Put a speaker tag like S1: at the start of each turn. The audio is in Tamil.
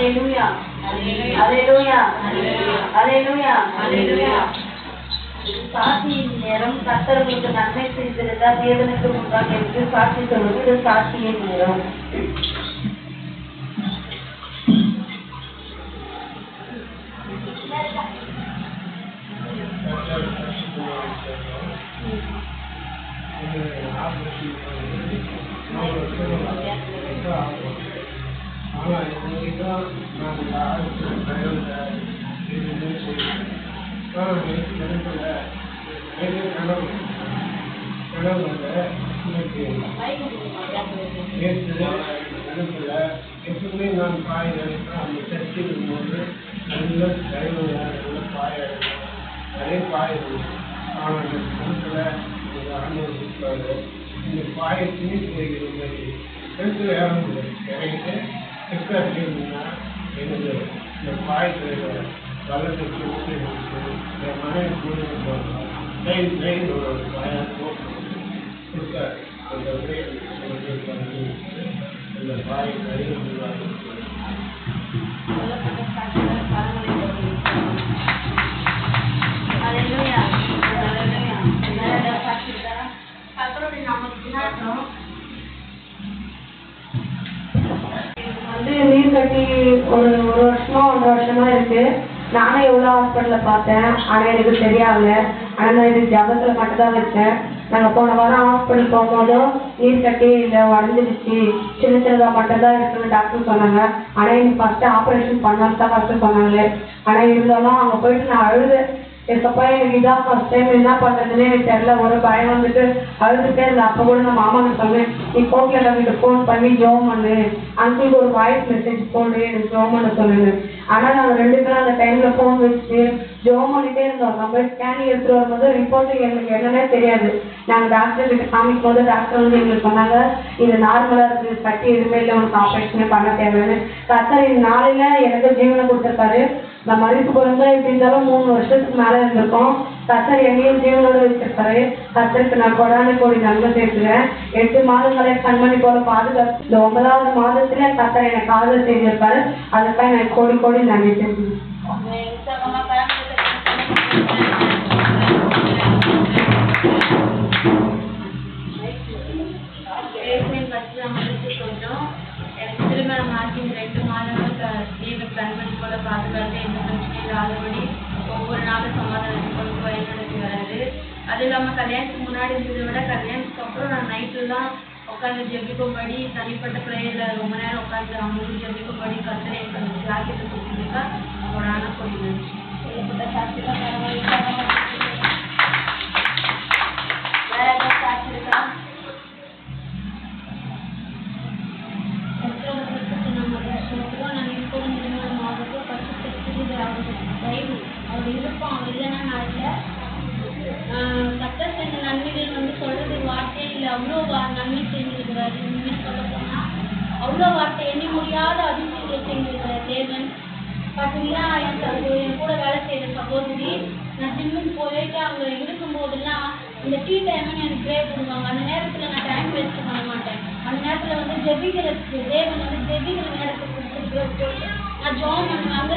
S1: Hallelujah. Hallelujah. Hallelujah. Hallelujah. சாட்சியின் நேரம். கர்த்தர் உங்களுக்கு நன்மை செய்திருந்தா தேவனுக்கு முன்பாக என்று சாட்சி சொல்வது இது சாட்சியின் நேரம்.
S2: எப்பவுமே நான் காய் எடுப்பேன். அந்த சர்ச்சை இருக்கும்போது நல்ல டைமில் நல்ல காய் எடுப்பேன். அதே காய் ஆனால் இந்த கணக்கில் ஒரு அனுபவிப்பாரு. இந்த காயை துணி போய்கிற மாதிரி கணக்கில் இறங்கிட்டு செக்காச்சு இருந்ததுன்னா எனக்கு இந்த காய் வளர்த்து என் மனைவி கூட ட்ரெயின் ஒரு காயாக போட்டு அந்த பண்ணி இந்த காய் கையில்
S3: நீர் கட்டி ஒரு வருஷமா 1.5 வருஷமா இருக்கு. நானும் எவ்வளோ ஹாஸ்பிட்டலில் பார்த்தேன், ஆனால் எனக்கு சரியாகல. ஆனால் நான் இது ஜபத்தில் மட்டும்தான் வச்சேன். நாங்கள் போன வாரம் ஹாஸ்பிட்டல் போகும்போதும் நீர் கட்டி இல்லை உடஞ்சிருச்சு, சின்னதாக மட்டும்தான் இருக்குன்னு டாக்டர் சொன்னாங்க. ஆனால் எனக்கு ஃபஸ்ட்டு ஆப்ரேஷன் பண்ணாமல் தான் ஃபஸ்ட்டு சொன்னாங்களே. ஆனால் இருந்தாலும் அங்கே போயிட்டு நான் அழுது எப்பப்பா எனக்கு இதான் ஃபஸ்ட் டைம் என்ன பண்ணுறதுன்னு எனக்கு தெரியல. ஒரு பயம் வந்துட்டு அழுதுகிட்டே இருந்தேன். அப்போ கூட நான் மாமாவுக்கு சொன்னேன், நீ கோகிலா வீட்டு ஃபோன் பண்ணி ஜோம் பண்ணு, அங்கிளுக்கு ஒரு வாய்ஸ் மெசேஜ் போடு, எனக்கு ஜோம் பண்ண சொல்லுங்க. ஆனால் நாங்கள் 2 பேரும் அந்த டைமில் ஃபோன் வச்சுட்டு ஜோம் பண்ணிகிட்டே இருந்தோம். நம்ம போய் ஸ்கேனிங் எடுத்துகிட்டு வரும்போது ரிப்போர்ட்டு எங்களுக்கு என்னன்னே தெரியாது. நாங்கள் டாக்டர் கிட்ட காமிக்கும் போது டாக்டர் வந்து எங்களுக்கு சொன்னாங்க, இது நார்மலாக இருக்குது, கட்டி எதுவுமே இல்லை, உனக்கு ஆப்ரேஷனே பண்ண தேவைன்னு. கர்த்தர் இந்த நாளில் எனக்கு ஜீவனை கொடுத்துருக்காரு. நான் மறித்து பிறந்தா எப்படி இருந்தாலும் 3 வருஷத்துக்கு மேலே இருந்திருக்கோம். கர்த்தர் என்னையும் ஜீவனோடு வச்சிருக்காரு. கர்த்தருக்கு நான் கோடி நன்மை சேர்த்துக்கிறேன். 8 மாதங்களை கண்மணி போல பாதுகாத்து இந்த 9வது மாதத்துல கர்த்தர் எனக்கு காதல் செய்திருக்காரு. அதுக்காக நான் கோடி நன்றி சேர்த்துக்கிறேன்.
S4: எனக்கு திருமணம் ஆகி 2 மாதங்கள் தேவன் கண்மணி போல பாதுகாத்து எந்த பிரச்சனையும் இல்லாதபடி ஒவ்வொரு நாளும் சமாதானத்தை கொண்டு வழிநடத்தி வராது. அது இல்லாமல் கல்யாணத்துக்கு முன்னாடி இருந்ததை விட கல்யாணத்துக்கு அப்புறம் நான் நைட்டுலாம் உட்காந்து ஜெபிக்கும்படி தனிப்பட்ட ப்ரேயரில் ரொம்ப நேரம் உட்காந்து அவங்களுக்கு ஜெபிக்கும்படி கர்த்தர் எனக்கு அந்த ஜாக்கெட்டை கொடுத்துருக்கா. அவரோட ஆனப்படி நன்றி. ஏற்பட்ட சாட்சியெல்லாம் வேற ஏதாவது சாட்சி இருக்கா? அவர் இருப்போம், அவர் இல்லைன்னா நான் இல்லை. கர்த்தர் செஞ்ச நன்மைகள் வந்து சொல்றது வார்த்தையே இல்லை. அவ்வளோ நன்மை செஞ்சிருக்கிறாரு. இனிமேல் சொல்ல போனால் அவ்வளோ வார்த்தை எண்ணி முடியாத அதிசயங்களை செஞ்சிருக்கிறார் தேவன். பார்த்தீங்கன்னா என் கூட வேலை செய்கிற சகோதரி, நான் ஜிம்முக்கு போயிட்டு அவங்க இருக்கும்போதெல்லாம் இந்த டீ டைம்னு எனக்கு ப்ரே பண்ணுவாங்க. அந்த நேரத்தில் நான் டைம் வேஸ்ட் பண்ண மாட்டேன். அந்த நேரத்தில் வந்து ஜெபிக்கிறதுக்கு தேவன் வந்து ஜெபிக்கிற நேரத்துக்கு கொடுத்துட்டு நான் ஜாயின் பண்ணுவேன். அங்கே